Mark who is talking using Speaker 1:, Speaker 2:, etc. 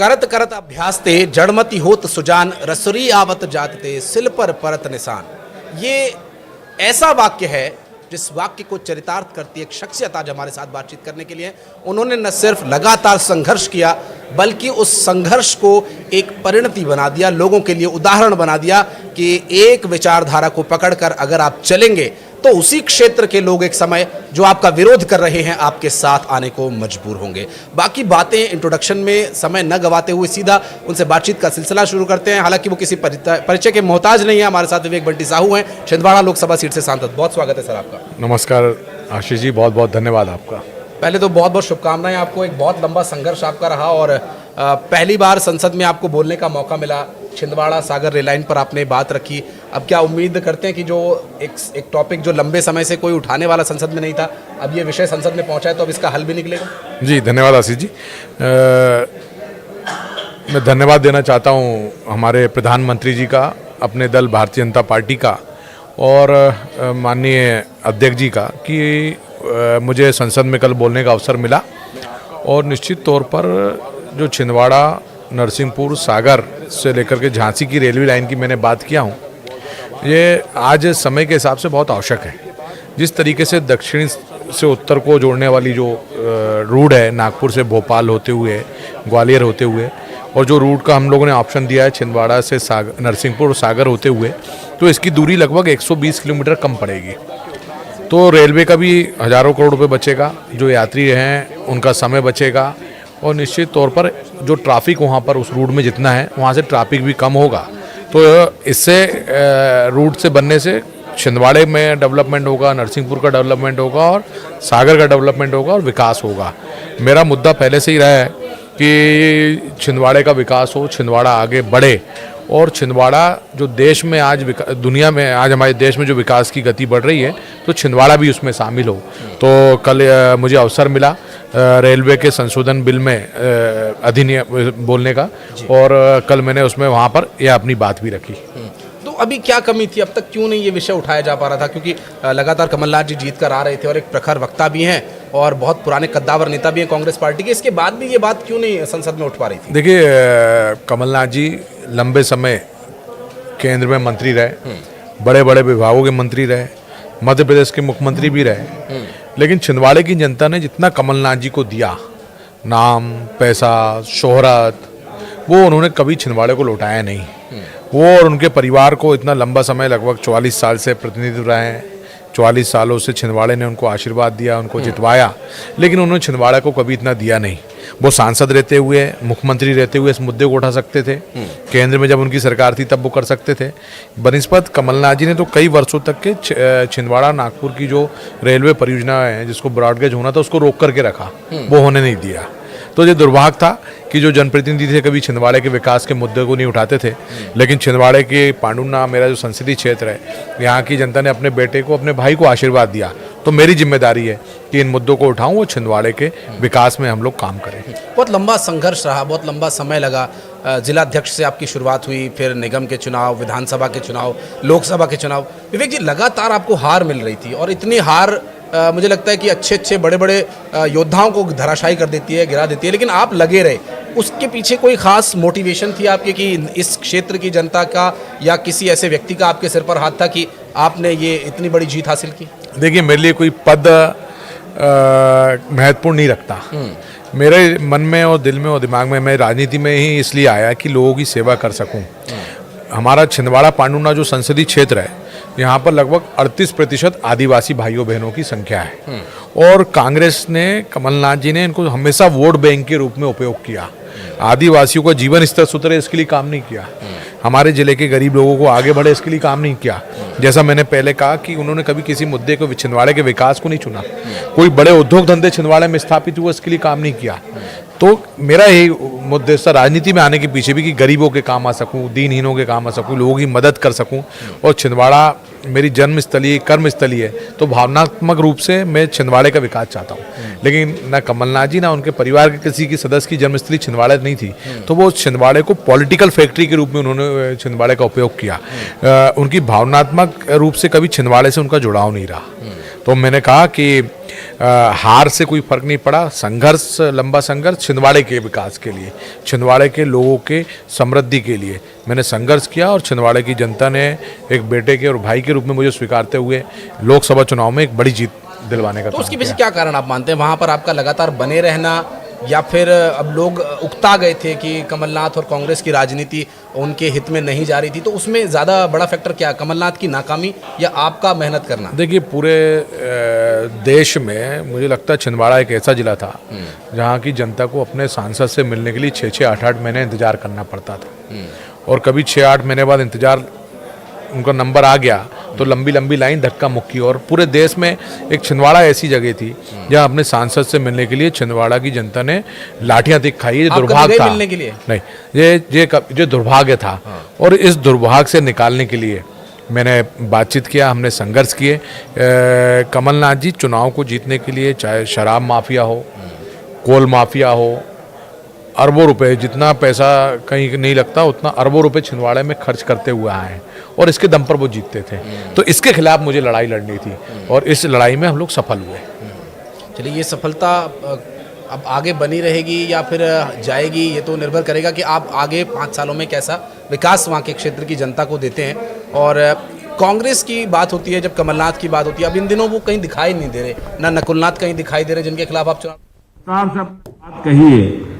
Speaker 1: करत करत अभ्यास ते जड़मती होत सुजान रसरी आवत जात ते सिल पर परत निशान। ये ऐसा वाक्य है जिस वाक्य को चरितार्थ करती एक शख्सियत आज हमारे साथ बातचीत करने के लिए। उन्होंने न सिर्फ लगातार संघर्ष किया बल्कि उस संघर्ष को एक परिणति बना दिया, लोगों के लिए उदाहरण बना दिया कि एक विचारधारा को पकड़कर अगर आप चलेंगे तो उसी क्षेत्र के लोग एक समय जो आपका विरोध कर रहे हैं आपके साथ आने को मजबूर होंगे। बाकी बातें इंट्रोडक्शन में समय न गवाते हुए सीधा उनसे बातचीत का सिलसिला शुरू करते हैं। हालांकि वो किसी परिचय के मोहताज नहीं है। हमारे साथ विवेक बंटी साहू हैं, छिंदवाड़ा लोकसभा सीट से सांसद। बहुत स्वागत है सर आपका।
Speaker 2: नमस्कार आशीष जी, बहुत बहुत धन्यवाद आपका।
Speaker 1: पहले तो बहुत बहुत शुभकामनाएं आपको। एक बहुत लंबा संघर्ष आपका रहा और पहली बार संसद में आपको बोलने का मौका मिला। छिंदवाड़ा सागर रेल लाइन पर आपने बात रखी। अब क्या उम्मीद करते हैं कि जो एक टॉपिक जो लंबे समय से कोई उठाने वाला संसद में नहीं था, अब ये विषय संसद में पहुंचा है तो अब इसका हल भी निकलेगा?
Speaker 2: जी धन्यवाद आशीष जी। मैं धन्यवाद देना चाहता हूं हमारे प्रधानमंत्री जी का, अपने दल भारतीय जनता पार्टी का और माननीय अध्यक्ष जी का कि मुझे संसद में कल बोलने का अवसर मिला। और निश्चित तौर पर जो छिंदवाड़ा नरसिंहपुर सागर से लेकर के झांसी की रेलवे लाइन की मैंने बात किया हूँ, ये आज समय के हिसाब से बहुत आवश्यक है। जिस तरीके से दक्षिण से उत्तर को जोड़ने वाली जो रूट है, नागपुर से भोपाल होते हुए ग्वालियर होते हुए, और जो रूट का हम लोगों ने ऑप्शन दिया है छिंदवाड़ा से नरसिंहपुर और सागर होते हुए, तो इसकी दूरी लगभग 120 किलोमीटर कम पड़ेगी। तो रेलवे का भी हज़ारों करोड़ रुपए बचेगा, जो यात्री हैं उनका समय बचेगा और निश्चित तौर पर जो ट्रैफिक वहाँ पर उस रूट में जितना है वहाँ से ट्रैफिक भी कम होगा। तो इससे रूट से बनने से छिंदवाड़े में डेवलपमेंट होगा, नरसिंहपुर का डेवलपमेंट होगा और सागर का डेवलपमेंट होगा और विकास होगा। मेरा मुद्दा पहले से ही रहा है कि छिंदवाड़े का विकास हो, छिंदवाड़ा आगे बढ़े और छिंदवाड़ा जो देश में आज दुनिया में आज हमारे देश में जो विकास की गति बढ़ रही है तो छिंदवाड़ा भी उसमें शामिल हो। तो कल मुझे अवसर मिला रेलवे के संशोधन बिल में अधिनियम बोलने का और कल मैंने उसमें वहाँ पर यह अपनी बात भी रखी।
Speaker 1: तो अभी क्या कमी थी? अब तक क्यों नहीं ये विषय उठाया जा पा रहा था? क्योंकि लगातार कमलनाथ जी जीत कर आ रहे थे और एक प्रखर वक्ता भी हैं और बहुत पुराने कद्दावर नेता भी हैं कांग्रेस पार्टी के। इसके बाद भी ये बात क्यों नहीं संसद में उठ पा रही थी?
Speaker 2: देखिए, कमलनाथ जी लंबे समय केंद्र में मंत्री रहे, बड़े बड़े विभागों के मंत्री रहे, मध्य प्रदेश के मुख्यमंत्री भी रहे, लेकिन छिंदवाड़े की जनता ने जितना कमलनाथ जी को दिया, नाम, पैसा, शोहरत, वो उन्होंने कभी छिंदवाड़े को लौटाया नहीं। वो और उनके परिवार को इतना लंबा समय, लगभग 44 साल से प्रतिनिधित्व रहे हैं। 44 सालों से छिंदवाड़े ने उनको आशीर्वाद दिया, उनको जितवाया, लेकिन उन्होंने छिंदवाड़ा को कभी इतना दिया नहीं। वो सांसद रहते हुए, मुख्यमंत्री रहते हुए इस मुद्दे को उठा सकते थे। केंद्र में जब उनकी सरकार थी तब वो कर सकते थे। बनिस्पत कमलनाथ जी ने तो कई वर्षों तक के छिंदवाड़ा नागपुर की जो रेलवे परियोजना है जिसको ब्रॉडगेज होना था उसको रोक करके रखा, वो होने नहीं दिया। तो ये दुर्भाग्य था कि जो जनप्रतिनिधि थे कभी छिंदवाड़े के विकास के मुद्दे को नहीं उठाते थे, लेकिन छिंदवाड़े के पांडुना, मेरा जो संसदीय क्षेत्र है, यहाँ की जनता ने अपने बेटे को, अपने भाई को आशीर्वाद दिया। तो मेरी जिम्मेदारी है कि इन मुद्दों को उठाऊं और छिंदवाड़े के विकास में हम लोग काम करें।
Speaker 1: बहुत लंबा संघर्ष रहा, बहुत लंबा समय लगा। जिला अध्यक्ष से आपकी शुरुआत हुई, फिर निगम के चुनाव, विधानसभा के चुनाव, लोकसभा के चुनाव। विवेक जी, लगातार आपको हार मिल रही थी और इतनी हार मुझे लगता है कि अच्छे बड़े बड़े योद्धाओं को धराशायी कर देती है, गिरा देती है, लेकिन आप लगे रहे। उसके पीछे कोई खास मोटिवेशन थी आपके कि इस क्षेत्र की जनता का या किसी ऐसे व्यक्ति का आपके सिर पर हाथ था कि आपने ये इतनी बड़ी जीत हासिल की?
Speaker 2: देखिए, मेरे लिए कोई पद महत्वपूर्ण नहीं रखता। मेरे मन में और दिल में और दिमाग में, मैं राजनीति में ही इसलिए आया कि लोगों की सेवा कर सकूं। हमारा छिंदवाड़ा पांडुना जो संसदीय क्षेत्र है, यहाँ पर लगभग 38% आदिवासी भाइयों बहनों की संख्या है और कांग्रेस ने, कमलनाथ जी ने इनको हमेशा वोट बैंक के रूप में उपयोग किया। आदिवासियों का जीवन स्तर सुधरे इसके लिए काम नहीं किया, हमारे जिले के गरीब लोगों को आगे बढ़े इसके लिए काम नहीं किया। जैसा मैंने पहले कहा कि उन्होंने कभी किसी मुद्दे को, छिंदवाड़े के विकास को नहीं चुना। कोई बड़े उद्योग धंधे छिंदवाड़े में स्थापित हुए इसके लिए काम नहीं किया। तो मेरा यही उद्देश्य राजनीति में आने के पीछे भी कि गरीबों के काम आ सकूं, दीनहीनों के काम आ सकूं, लोगों की मदद कर सकूं। और छिंदवाड़ा मेरी जन्मस्थली, कर्मस्थली है, तो भावनात्मक रूप से मैं छिंदवाड़े का विकास चाहता हूँ। लेकिन ना कमलनाथ जी ना उनके परिवार के किसी की सदस्य की जन्मस्थली छिंदवाड़ा नहीं थी, तो वो छिंदवाड़े को पॉलिटिकल फैक्ट्री के रूप में उन्होंने छिंदवाड़े का उपयोग किया। उनकी भावनात्मक रूप से कभी छिंदवाड़े से उनका जुड़ाव नहीं रहा। तो मैंने कहा कि हार से कोई फर्क नहीं पड़ा। संघर्ष, लंबा संघर्ष छिंदवाड़े के विकास के लिए, छिंदवाड़े के लोगों के समृद्धि के लिए मैंने संघर्ष किया और छिंदवाड़े की जनता ने एक बेटे के और भाई के रूप में मुझे स्वीकारते हुए लोकसभा चुनाव में एक बड़ी जीत दिलवाने का
Speaker 1: तो
Speaker 2: काम
Speaker 1: उसके
Speaker 2: किया।
Speaker 1: पीछे क्या कारण आप मानते हैं? वहाँ पर आपका लगातार बने रहना, या फिर अब लोग उकता गए थे कि कमलनाथ और कांग्रेस की राजनीति उनके हित में नहीं जा रही थी, तो उसमें ज़्यादा बड़ा फैक्टर क्या, कमलनाथ की नाकामी या आपका मेहनत करना?
Speaker 2: देखिए, पूरे देश में मुझे लगता है छिंदवाड़ा एक ऐसा जिला था जहाँ की जनता को अपने सांसद से मिलने के लिए 6-6, 8-8 महीने इंतजार करना पड़ता था, और कभी 6-8 महीने बाद इंतजार उनका नंबर आ गया तो लंबी लंबी लाइन, धक्का मुक्की। और पूरे देश में एक छिंदवाड़ा ऐसी जगह थी जहाँ अपने सांसद से मिलने के लिए छिंदवाड़ा की जनता ने लाठियां तक खाई। ये
Speaker 1: आप कभी
Speaker 2: दुर्भाग्य
Speaker 1: गए
Speaker 2: था,
Speaker 1: मिलने के लिए?
Speaker 2: नहीं, ये दुर्भाग्य था। और इस दुर्भाग्य से निकालने के लिए मैंने बातचीत किया, हमने संघर्ष किए। कमलनाथ जी चुनाव को जीतने के लिए चाहे शराब माफिया हो, कोल माफिया हो, अरबों रुपए, जितना पैसा कहीं नहीं लगता उतना अरबों रुपए छिंदवाड़े में खर्च करते हुए आए हैं, और इसके दम पर वो जीतते थे। तो इसके खिलाफ मुझे लड़ाई लड़नी थी, और इस लड़ाई में हम लोग सफल हुए।
Speaker 1: चलिए, ये सफलता अब आगे बनी रहेगी या फिर जाएगी, ये तो निर्भर करेगा कि आप आगे 5 सालों में कैसा विकास वहाँ के क्षेत्र की जनता को देते हैं। और कांग्रेस की बात होती है, जब कमलनाथ की बात होती है, अब इन दिनों वो कहीं दिखाई नहीं दे रहे, ना नकुलनाथ कहीं दिखाई दे रहे जिनके खिलाफ आप चुनाव
Speaker 3: विस्तार से बात कही है